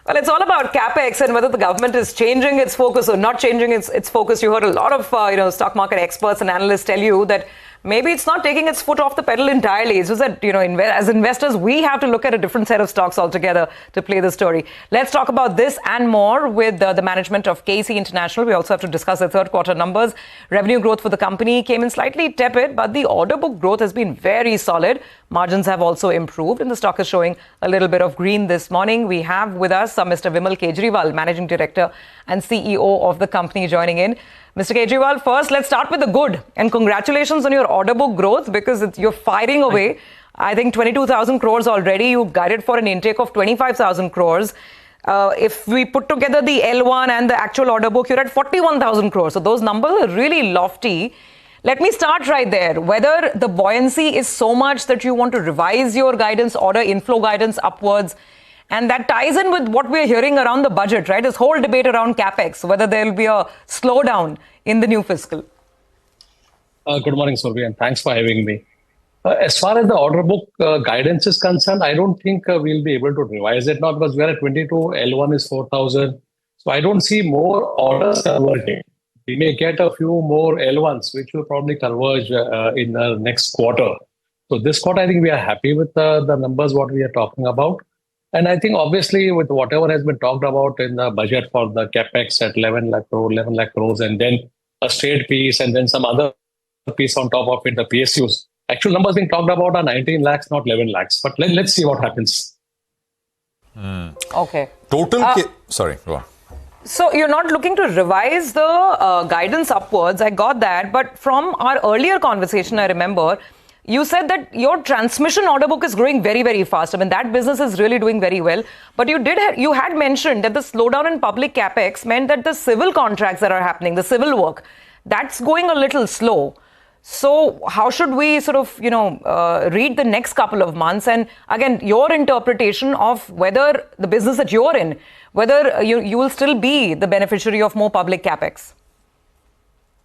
Well, it's all about capex and whether the government is changing its focus or not changing its focus. You heard a lot of stock market experts and analysts tell you that maybe it's not taking its foot off the pedal entirely. It's just that, as investors, we have to look at a different set of stocks altogether to play the story. Let's talk about this and more with the management of KEC International. We also have to discuss the third quarter numbers. Revenue growth for the company came in slightly tepid, but the order book growth has been very solid. Margins have also improved, and the stock is showing a little bit of green this morning. We have with us Mr. Vimal Kejriwal, Managing Director and CEO of the company, joining in. Mr. Kejriwal, first, let's start with the good. And congratulations on your order book growth, because you're firing away. I think 22,000 crores already. You guided for an intake of 25,000 crores. If we put together the L1 and the actual order book, you're at 41,000 crores. So those numbers are really lofty. Let me start right there. Whether the buoyancy is so much that you want to revise your guidance, order inflow guidance upwards. And that ties in with what we're hearing around the budget, right? This whole debate around capex, whether there will be a slowdown in the new fiscal. Good morning, Surabhi, and thanks for having me. As far as the order book guidance is concerned, I don't think we'll be able to revise it now, because we're at 22, L1 is 4,000. So I don't see more orders converging. We may get a few more L1s, which will probably converge in the next quarter. So this quarter, I think we are happy with the numbers, what we are talking about. And I think obviously with whatever has been talked about in the budget for the capex at 11 lakh crores, and then a state piece, and then some other piece on top of it, the PSUs. Actual numbers being talked about are 19 lakhs, not 11 lakhs. But let's see what happens. Okay. Sorry, go on. So you're not looking to revise the guidance upwards. I got that. But from our earlier conversation, I remember, you said that your transmission order book is growing very, very fast. I mean, that business is really doing very well. But you had mentioned that the slowdown in public capex meant that the civil contracts that are happening, the civil work, that's going a little slow. So how should we sort of, read the next couple of months? And again, your interpretation of whether the business that you're in, whether you will still be the beneficiary of more public capex.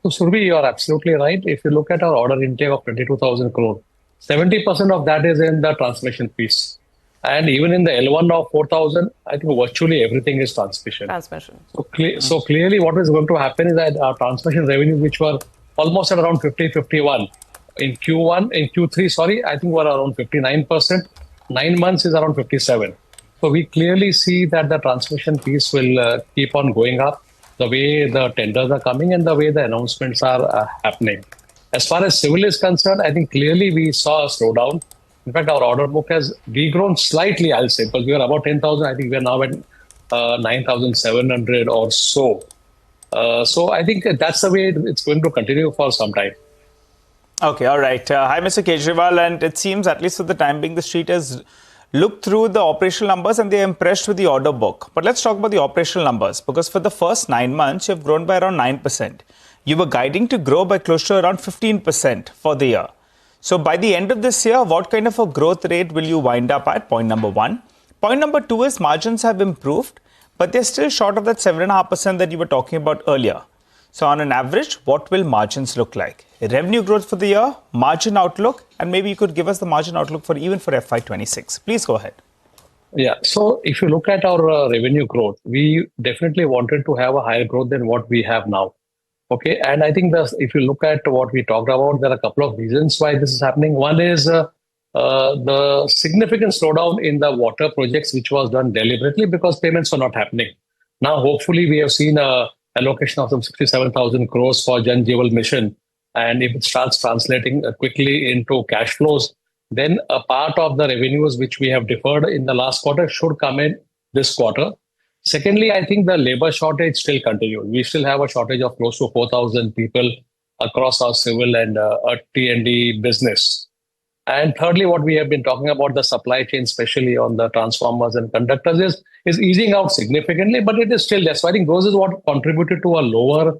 So, Surabhi, you are absolutely right. If you look at our order intake of 22,000 crore, 70% of that is in the transmission piece. And even in the L1 of 4,000, I think virtually everything is transmission. So clearly what is going to happen is that our transmission revenue, which were almost at around 50-51 in Q3, I think we're around 59%. 9 months is around 57. So we clearly see that the transmission piece will keep on going up, the way the tenders are coming and the way the announcements are happening. As far as civil is concerned, I think clearly we saw a slowdown. In fact, our order book has degrown slightly, I'll say, because we were about 10,000. I think we're now at 9,700 or so. So I think that's the way it's going to continue for some time. Okay, all right. Hi, Mr. Kejriwal. And it seems, at least for the time being, the street has looked through the operational numbers and they're impressed with the order book. But let's talk about the operational numbers, because for the first 9 months, you've grown by around 9%. You were guiding to grow by close to around 15% for the year. So by the end of this year, what kind of a growth rate will you wind up at? Point number one. Point number two is margins have improved, but they're still short of that 7.5% that you were talking about earlier. So on an average, what will margins look like? Revenue growth for the year, margin outlook, and maybe you could give us the margin outlook for FY26. Please go ahead. Yeah, so if you look at our revenue growth, we definitely wanted to have a higher growth than what we have now. Okay, and I think if you look at what we talked about, there are a couple of reasons why this is happening. One is the significant slowdown in the water projects, which was done deliberately because payments were not happening. Now, hopefully, we have seen a allocation of some 67,000 crores for Jan Jeevan Mission. And if it starts translating quickly into cash flows, then a part of the revenues which we have deferred in the last quarter should come in this quarter. Secondly, I think the labor shortage still continues. We still have a shortage of close to 4,000 people across our civil and T&D business. And thirdly, what we have been talking about, the supply chain, especially on the transformers and conductors, is easing out significantly, but it is still less. So I think those is what contributed to a lower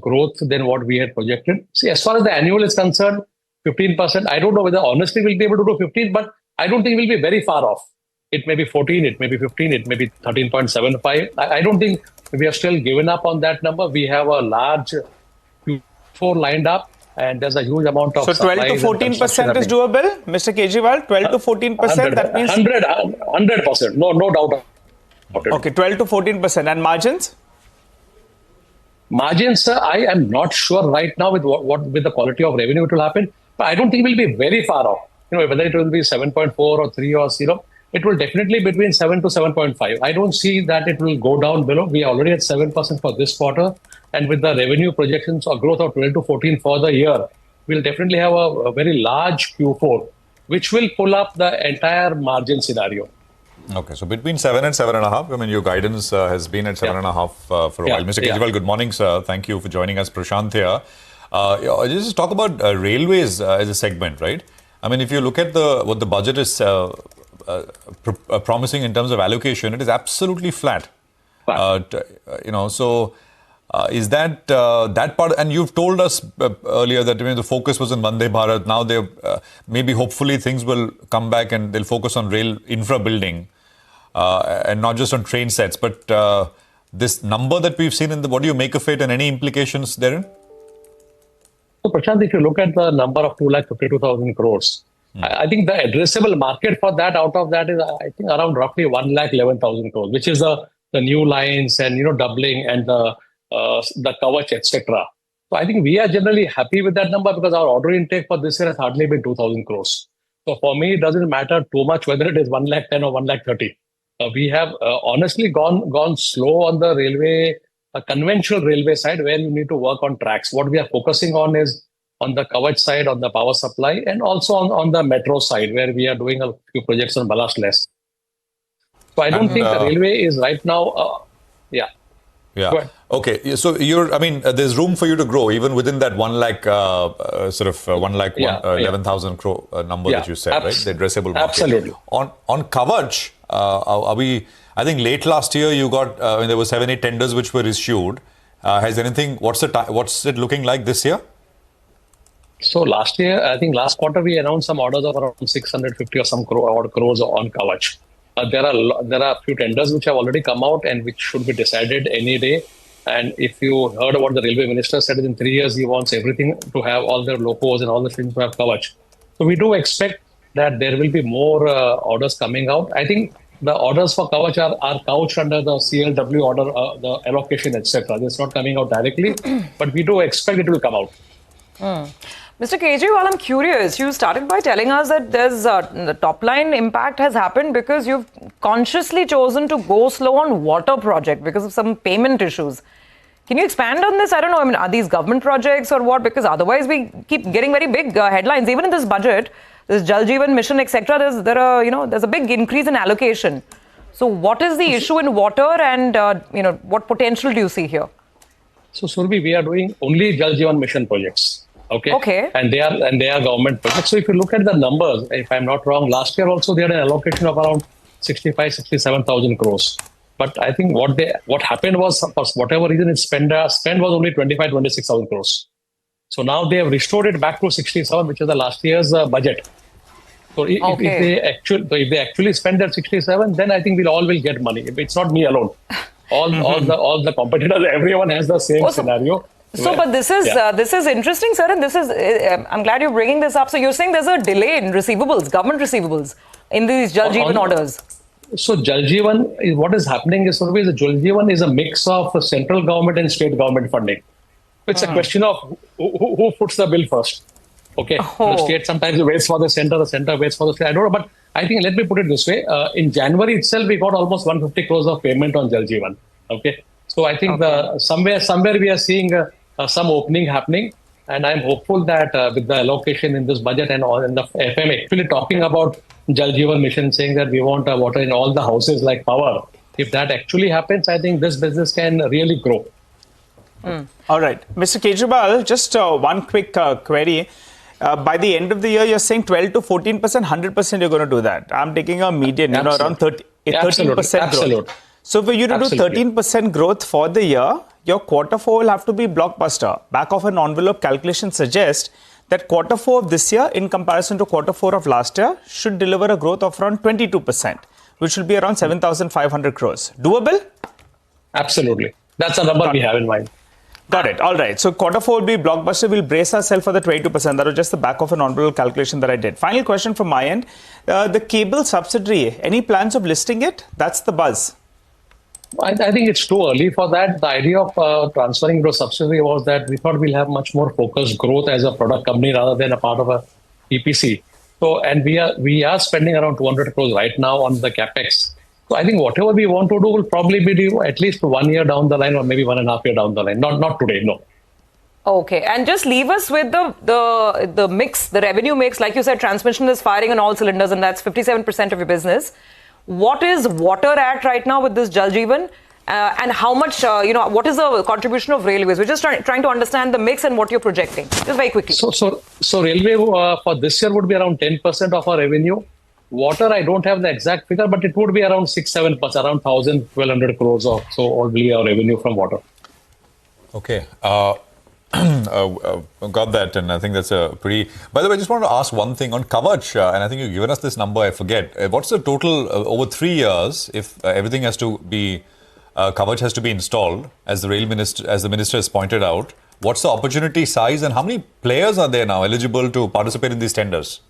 growth than what we had projected. See, as far as the annual is concerned, 15%, I don't know whether honestly we'll be able to do 15, but I don't think we'll be very far off. It may be 14, it may be 15, it may be 13.75. I don't think we have still given up on that number. We have a large Q4 lined up, and there's a huge amount of. So 12 to 14% is doable, Mr. Kejriwal. 12 to 14%. That means 100%. No doubt Okay, 12 to 14%. And margins? Margins, I am not sure right now with what with the quality of revenue it will happen, but I don't think we'll be very far off. Whether it will be 7.4 or 3 or 0, it will definitely be between 7 to 7.5. I don't see that it will go down below. We are already at 7% for this quarter, and with the revenue projections or growth of 12 to 14 for the year, we'll definitely have a very large Q4, which will pull up the entire margin scenario. Okay, so between 7 and 7.5, I mean, your guidance has been at 7.5 for a while. Mr. Kejriwal, good morning, sir. Thank you for joining us. Prashant here. Just talk about railways as a segment, right? I mean, if you look at what the budget is promising in terms of allocation, it is absolutely flat. Is that that part? And you've told us earlier that the focus was on Vande Bharat. Now they maybe hopefully things will come back and they'll focus on rail infra building and not just on train sets. But this number that we've seen what do you make of it and any implications therein? So Prashant, if you look at the number of 2,52,000 crores, I think the addressable market for that out of that is I think around roughly 1,11,000 crores, which is the new lines and doubling and the Kavach, etc. So I think we are generally happy with that number because our order intake for this year has hardly been 2,000 crores. So for me, it doesn't matter too much whether it is 1,10,000 or 1,30,000. We have honestly gone slow on the railway, conventional railway side where you need to work on tracks. What we are focusing on is on the Kavach side, on the power supply, and also on the metro side where we are doing a few projects on ballast less. So I don't think the railway is right now, Yeah. Okay. So there's room for you to grow even within that 1 lakh, 11,000 crore number that you said, right? The addressable market. Absolutely. On Kavach, I think late last year you got, there were 7-8 tenders which were issued. What's it looking like this year? So last year, I think last quarter we announced some orders of around 650 or some crores on Kavach. There are a few tenders which have already come out and which should be decided any day. And if you heard what the railway minister said, in 3 years he wants everything to have all their locos and all the things to have Kavach. So we do expect that there will be more orders coming out. I think the orders for Kavach are couched under the CLW order, the allocation, etc. It's not coming out directly, but we do expect it will come out. Mr. Kejriwal, I'm curious. You started by telling us that there's the top line impact has happened because you've consciously chosen to go slow on water project because of some payment issues. Can you expand on this? I don't know. I mean, are these government projects or what? Because otherwise we keep getting very big headlines. Even in this budget, this Jal Jeevan mission, etc. There's a big increase in allocation. So what is the issue in water and what potential do you see here? So Surabhi, we are doing only Jal Jeevan mission projects. Okay. And they are government projects. So if you look at the numbers, if I'm not wrong, last year also they had an allocation of around 67,000 crores. But I think what happened was, for whatever reason, spend was only 26,000 crores. So now they have restored it back to 67, which is the last year's budget. So if they actually spend that 67, then I think we all will get money. It's not me alone. All the competitors, everyone has the same scenario. So, but this is interesting, sir, and this is I'm glad you're bringing this up. So you're saying there's a delay in receivables, government receivables, in these Jal Jeevan orders. So Jal Jeevan, what is happening is always Jal Jeevan is a mix of central government and state government funding. It's a question of who puts the bill first. Okay, the state sometimes waits for the center waits for the state. I don't know, but I think let me put it this way: in January itself, we got almost 150 crores of payment on Jal Jeevan. Okay, so I think somewhere we are seeing some opening happening, and I'm hopeful that with the allocation in this budget and all, and the FM actually talking about Jal Jeevan mission, saying that we want water in all the houses like power. If that actually happens, I think this business can really grow. All right, Mr. Kejriwal, just one quick query. By the end of the year, you're saying 12 to 14%, 100% you're going to do that. I'm taking a median, around 13% growth. So for you to do 13% growth for the year, your quarter 4 will have to be blockbuster. Back of an envelope calculation suggests that quarter 4 of this year in comparison to quarter 4 of last year should deliver a growth of around 22%, which will be around 7,500 crores. Doable? Absolutely. That's a number we have in mind. Got it. All right. So quarter 4 will be blockbuster. We'll brace ourselves for the 22%. That was just the back of an envelope calculation that I did. Final question from my end. The cable subsidiary, any plans of listing it? That's the buzz. I think it's too early for that. The idea of transferring to a subsidiary was that we thought we'll have much more focused growth as a product company rather than a part of a EPC. So, and we are spending around 200 crores right now on the capex. So I think whatever we want to do will probably be due at least 1 year down the line or maybe 1.5 years down the line. Not today, no. Okay, and just leave us with the mix, the revenue mix. Like you said, transmission is firing on all cylinders, and that's 57% of your business. What is water at right now with this Jal Jeevan? And how much, what is the contribution of railways? We're just trying to understand the mix and what you're projecting. Just very quickly. So railway for this year would be around 10% of our revenue. Water, I don't have the exact figure, but it would be around 6-7%, around 1,200 crores or so only our revenue from water. Okay. Got that, and I think that's a pretty... By the way, I just wanted to ask one thing on Kavach, and I think you've given us this number, I forget. What's the total over 3 years, if everything has to be... Kavach has to be installed, as the minister has pointed out. What's the opportunity size, and how many players are there now eligible to participate in these tenders?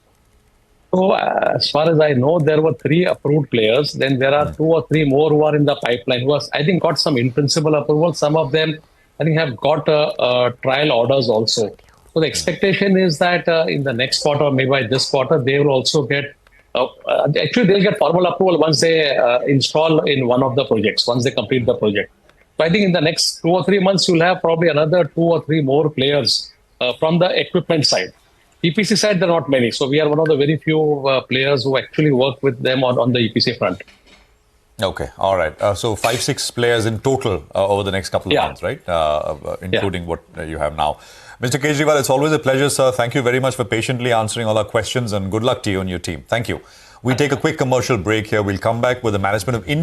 So as far as I know, there were 3 approved players. Then there are 2 or 3 more who are in the pipeline, who has, I think, got some in-principle approval. Some of them, I think, have got trial orders also. So the expectation is that in the next quarter, maybe by this quarter, they will also get, actually they'll get formal approval once they install in one of the projects, once they complete the project. So I think in the next 2 or 3 months, you'll have probably another 2 or 3 more players from the equipment side. EPC side, there are not many. So we are one of the very few players who actually work with them on the EPC front. Okay, all right. So 5-6 players in total over the next couple of months, right? Including what you have now. Mr. Kejriwal, it's always a pleasure, sir. Thank you very much for patiently answering all our questions, and good luck to you and your team. Thank you. We take a quick commercial break here. We'll come back with the management of industry.